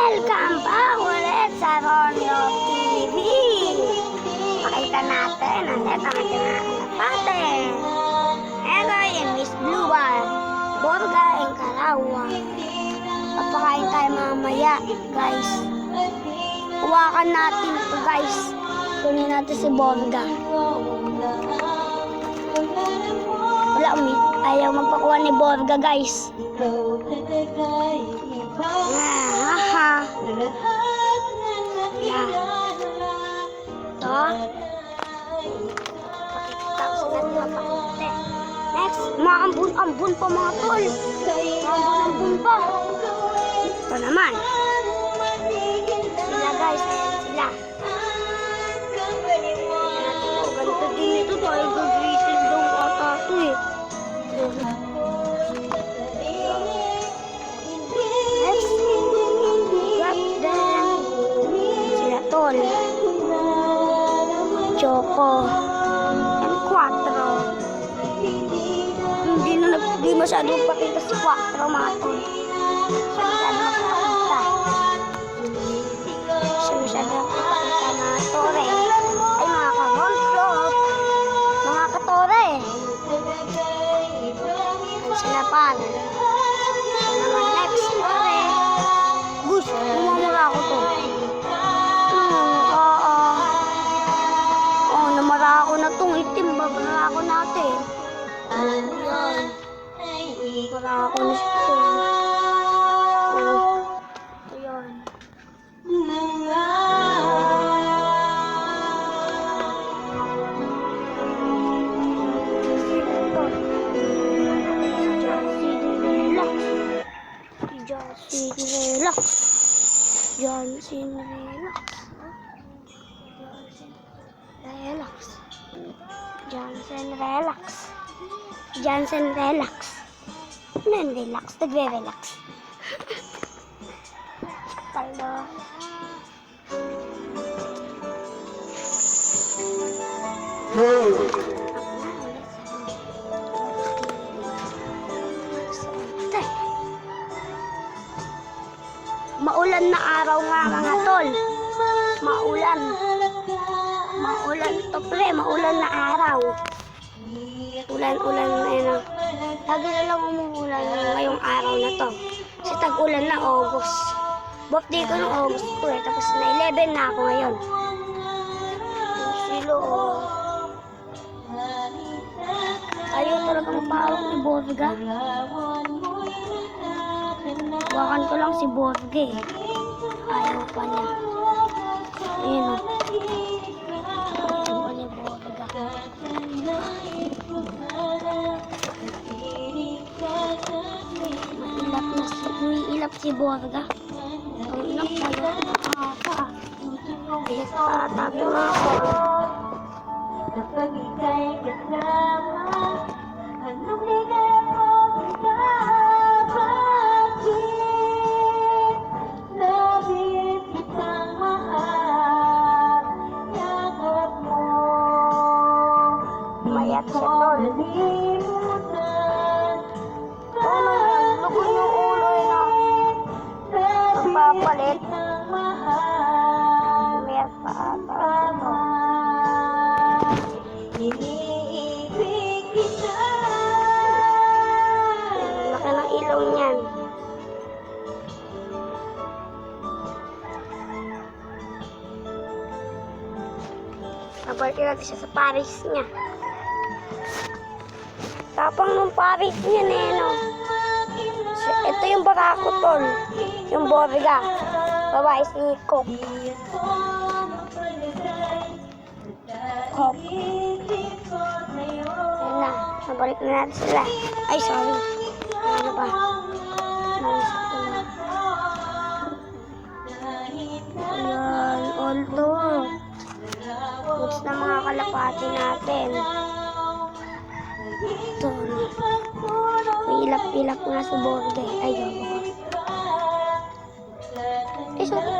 Welcome back ulit sa Rondo TV. Pakita natin ang ating natin. Ito yung Miss Blue Bar, Borga and Karawang. Papakain tayo mamaya, guys. Huwakan natin ito, guys. Kunin natin si Borga. Wala, ayaw magpakuha ni Borga, guys. Haha. Ito. Tapos natin mapakita. Next, maambun-ambun pa mga tol. Maambun-ambun pa. Ito naman. Sila guys, ayan sila. Ganito din ito tayo. Gagritin daw ata ito eh. Choco and Quattro. Hindi masyadong pakita si Quattro mga tol. Siya masyadong pakita mga tore. Ay mga ka-roll-flop. Mga katore. Ang sinapan. Ito naman next tore. Gusto, umamura ako to. Namara ako na itong itim, babara ako natin. Ayan. Namara ako na ito. Ayan. Johnson Relax. Johnson Relax. Ano yung relax? Nagre-relax. Palo. Maulan na araw nga mga tol. Maulan. Maulan to pre, maulan na araw. Ulan-ulan na yun. Lagi na lang umuulan ngayong araw na to. Kasi tag-ulan na August. Birthday ko ng August to eh. Tapos na 11 na ako ngayon. Yung silo oh. Ayaw talaga mapawak ni Borga. Wakan ko lang si Borga eh. Ayaw pa niya. Ayun oh. Umiilap si Borga. Ang ilap tayo. Ayos pa. Tabi mo ako. Napagigay ka naman. Anong ligay mo pinapagin? Labit kitang mahal. Yakap mo. Mayat siya tol. Lugod yung ulo yun. Magpapalit. Umiyak pa ata. Laki ng ilaw niyan. Babalik natin siya sa Paris niya. Tapang ng Paris niya no. Ito yung barako tol. Yung Borga. Babae si Coke. Coke. Ayan na. Nabalik na natin sila. Ay, sorry. Ano ba? Naisip ko na. Ayan. All to. Goods na mga kalapati natin. Ito. May ilap-ilap nga sa Borga. Ay, gawa. Eh, sorry.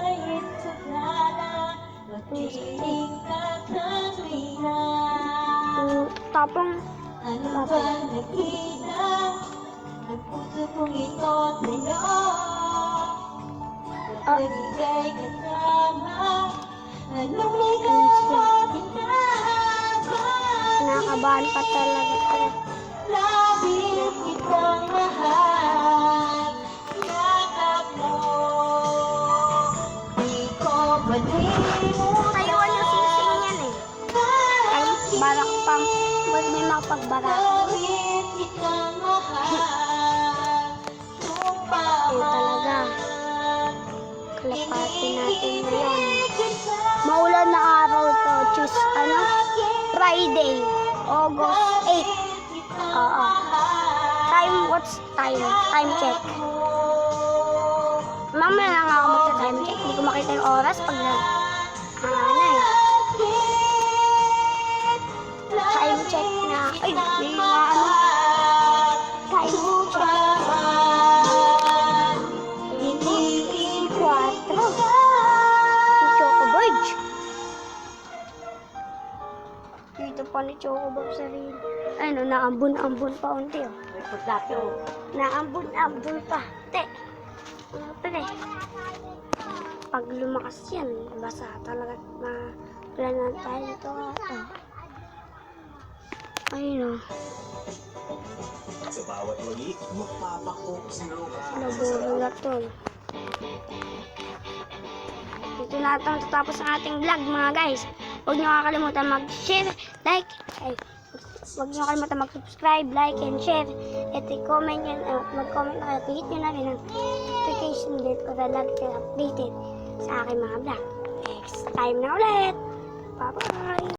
Tapang. Nagbigay kasama, anong ligaw ginagawa. Nakabahan pa talaga ako. Labis kitang mahal, yakap mo. Di ko malimutan. Tayuan yung sising yan eh. Ay, barak pang. Ba't may makapagbarak? Labis kitang mahal, Ayun talaga. Kalapati natin ngayon. Maulan na araw to. Choose, Friday. August 8. Oo. What's time? Time check. Mamaya lang ako magta-time check. Hindi ko makita yung oras pag time check na. Ay, may mga time check. Hindi 4. Yung Chocoboy. Dito pa ni Chocoboy sa rin. Ay, no, naambun-ambun pa unti, oh. Naambun-ambun pa. Te. Pre. Pag lumakas yan, basa talaga planan tayo dito. Ayun, oh. Sa bawat mali, magpapakok sa lupa. Laburo na to. Dito na itong tatapos ang ating vlog, mga guys. Huwag niyo kakalimutan mag-share, like, huwag niyo kakalimutan mag-subscribe, like, and share. At i-comment nyo, mag-comment na kayo. Hit nyo na rin ang notification bell para lagi kayo updated sa aking mga vlog. Next time na ulit. Bye-bye!